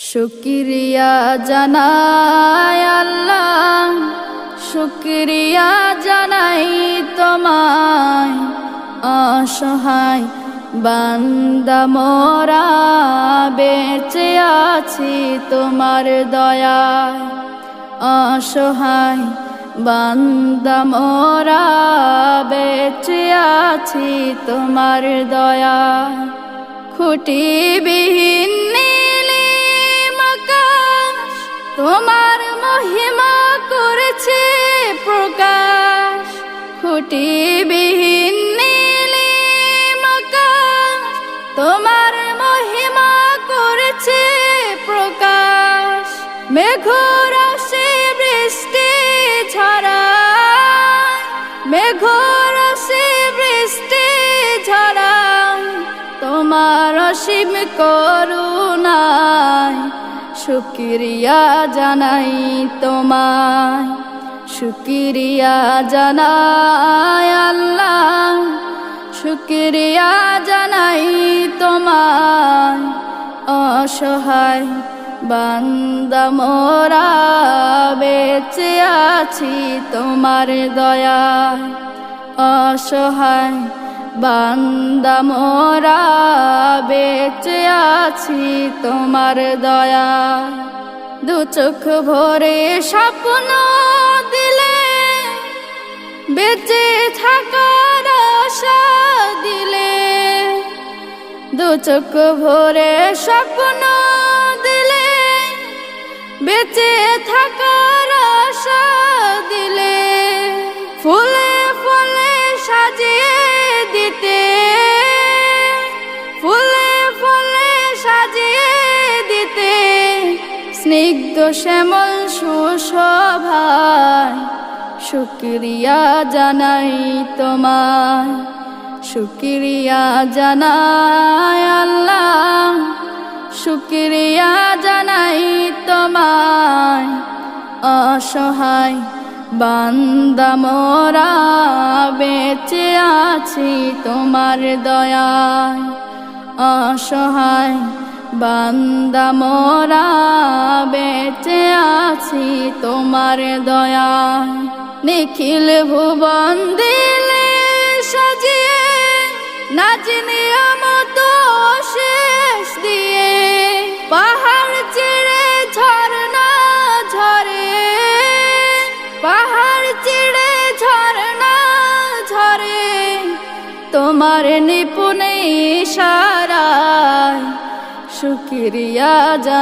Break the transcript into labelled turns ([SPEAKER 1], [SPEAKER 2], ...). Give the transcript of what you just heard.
[SPEAKER 1] শুকরিয়া জানাই আল্লাহ, শুকরিয়া জানাই তোমায়। অসহায় বান্দা মোরা বেঁচে আছি তোমার দয়ায়। অসহায় বান্দা মোরা বেঁচে আছি তোমার দয়ায়। খুঁটিবিহীন নীলিম আকাশ তোমার মহিমা করেছে প্রকাশ। খুঁটিবিহীন নীলিম আকাশ তোমার মহিমা করেছে প্রকাশ। মেঘরাশি বৃষ্টি ঝরায়, মেঘরাশি বৃষ্টি ঝরায় তোমার অসীম করুণায়। শুকরিয়া জানাই তোমায়, শুকরিয়া জানাই আল্লাহ, শুকরিয়া জানাই তোমায়। অসহায় বান্দা মোরা বেঁচে আছি তোমার দয়ায়। অসহায় বান্দা মোরা বেঁচে আছি তোমার দয়ায়। দু চোখ ভরে স্বপ্ন দিলে, বেঁচে থাকার আশা দিলে। দু চোখ ভরে স্বপ্ন দিলে, বেঁচে থাকার আশা দিলে। ফুলে ফুলে সাজিয়ে দিতে, ফুলে ফুলে সাজিয়ে দিতে স্নিগ্ধ শ্যামল সুশোভায়। শুকরিয়া জানাই তোমায়, শুকরিয়া জানাই আল্লাহ, শুকরিয়া জানাই তোমায়। অসহায় বান্দা মোরা বেঁচে আছি তোমার দয়ায়। অসহায় বান্দা মোরা বেঁচে আছি তোমার দয়ায়। নিখিল ভুবন দিলে সাজিয়ে, নাজ নিয়ামত শেষ দিয়ে। পাহাড় চিড়ে ঝরনা ঝরে, পাহাড় চিড়ে ঝরনা ঝরে তোমার নিপুণ ইশারায়। শুকরিয়া জানাই